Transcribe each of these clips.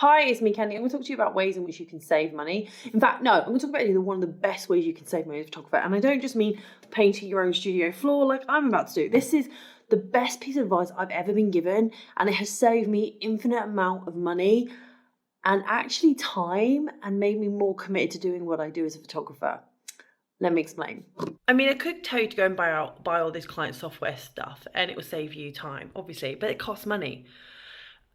Hi, it's me, Khandie. I'm going to talk to you about ways in which you can save money. In fact, no, I'm going to talk about one of the best ways you can save money as a photographer. And I don't just mean painting your own studio floor like I'm about to do. This is the best piece of advice I've ever been given, and it has saved me infinite amount of money and actually time and made me more committed to doing what I do as a photographer. Let me explain. I mean, I could tell you to go and buy all this client software stuff and it will save you time, obviously, but it costs money.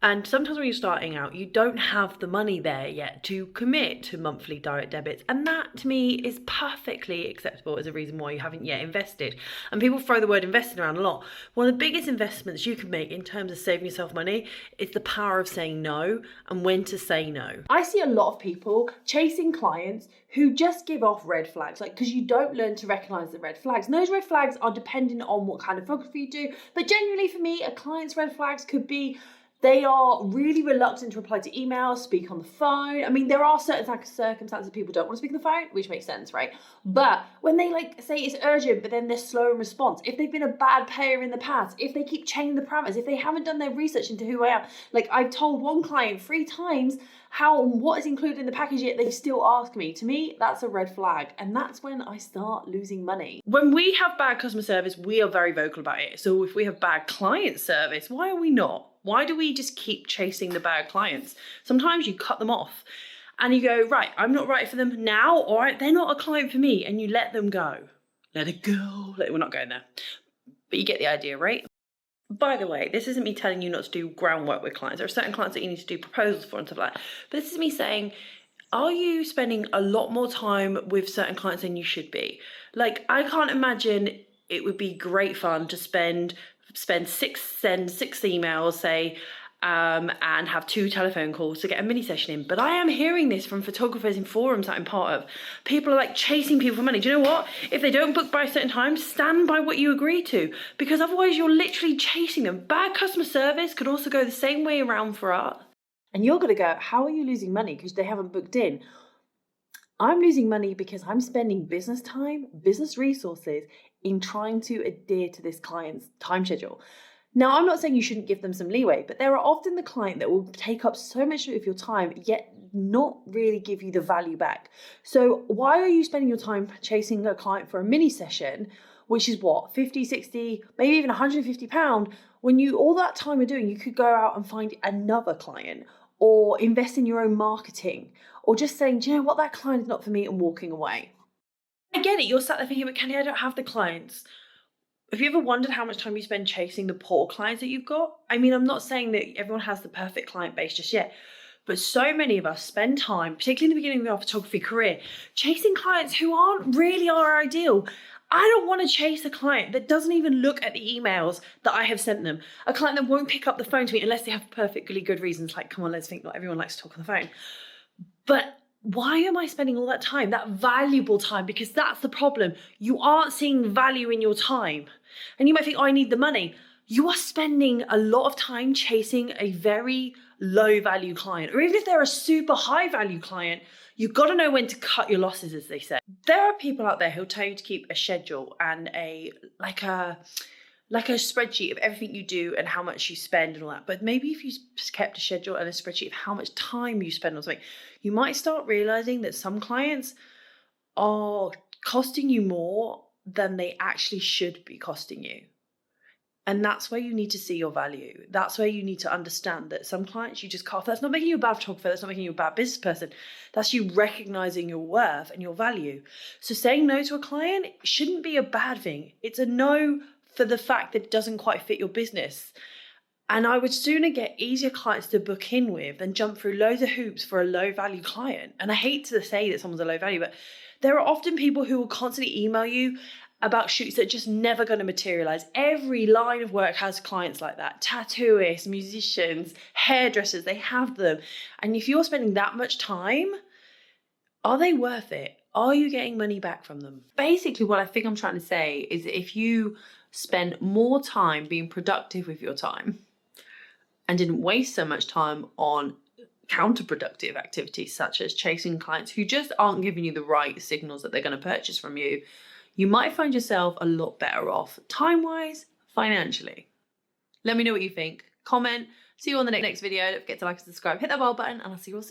And sometimes when you're starting out, you don't have the money there yet to commit to monthly direct debits. And that to me is perfectly acceptable as a reason why you haven't yet invested. And people throw the word investing around a lot. One of the biggest investments you can make in terms of saving yourself money is the power of saying no and when to say no. I see a lot of people chasing clients who just give off red flags, because you don't learn to recognize the red flags. And those red flags are dependent on what kind of photography you do. But generally for me, a client's red flags could be they are really reluctant to reply to emails, speak on the phone. I mean, there are certain circumstances people don't want to speak on the phone, which makes sense, right? But when they say it's urgent, but then they're slow in response, if they've been a bad payer in the past, if they keep changing the parameters, if they haven't done their research into who I am, I've told one client 3 times what is included in the package, yet they still ask me. To me, that's a red flag. And that's when I start losing money. When we have bad customer service, we are very vocal about it. So if we have bad client service, why are we not? Why do we just keep chasing the bad clients? Sometimes you cut them off and you go, right, I'm not right for them now. All right, they're not a client for me. And you let them go. Let it go. We're not going there. But you get the idea, right? By the way, this isn't me telling you not to do groundwork with clients. There are certain clients that you need to do proposals for and stuff like that. But this is me saying, are you spending a lot more time with certain clients than you should be? I can't imagine it would be great fun to send six emails, say, and have 2 telephone calls to get a mini session in. But I am hearing this from photographers in forums that I'm part of. People are chasing people for money. Do you know what? If they don't book by a certain time, stand by what you agree to, because otherwise you're literally chasing them. Bad customer service could also go the same way around for us. And you're going to go, how are you losing money because they haven't booked in? I'm losing money because I'm spending business time, business resources in trying to adhere to this client's time schedule. Now, I'm not saying you shouldn't give them some leeway, but there are often the client that will take up so much of your time, yet not really give you the value back. So why are you spending your time chasing a client for a mini session, which is what, 50, 60, maybe even £150, when all that time you're doing, you could go out and find another client or invest in your own marketing, or just saying, do you know what, that client is not for me, and walking away. I get it, you're sat there thinking, but Khandie, I don't have the clients. Have you ever wondered how much time you spend chasing the poor clients that you've got? I mean, I'm not saying that everyone has the perfect client base just yet, but so many of us spend time, particularly in the beginning of our photography career, chasing clients who aren't really our ideal. I don't want to chase a client that doesn't even look at the emails that I have sent them. A client that won't pick up the phone to me unless they have perfectly good reasons. Come on, let's think, not everyone likes to talk on the phone. But why am I spending all that time, that valuable time? Because that's the problem. You aren't seeing value in your time. And you might think, oh, I need the money. You are spending a lot of time chasing a very low value client, or even if they're a super high value client, you've got to know when to cut your losses, as they say. There are people out there who'll tell you to keep a schedule and a spreadsheet of everything you do and how much you spend and all that. But maybe if you kept a schedule and a spreadsheet of how much time you spend on something, you might start realizing that some clients are costing you more than they actually should be costing you. And that's where you need to see your value. That's where you need to understand that some clients you just can't. That's not making you a bad photographer. That's not making you a bad business person. That's you recognizing your worth and your value. So saying no to a client shouldn't be a bad thing. It's a no for the fact that it doesn't quite fit your business. And I would sooner get easier clients to book in with than jump through loads of hoops for a low value client. And I hate to say that someone's a low value, but there are often people who will constantly email you about shoots that are just never going to materialize. Every line of work has clients like that. Tattooists, musicians, hairdressers, they have them. And if you're spending that much time, are they worth it? Are you getting money back from them? Basically, what I think I'm trying to say is that if you spend more time being productive with your time and didn't waste so much time on counterproductive activities such as chasing clients who just aren't giving you the right signals that they're going to purchase from you, you might find yourself a lot better off time-wise, financially. Let me know what you think. Comment, See you on the next video. Don't forget to like and subscribe, hit that bell button, and I'll see you all soon.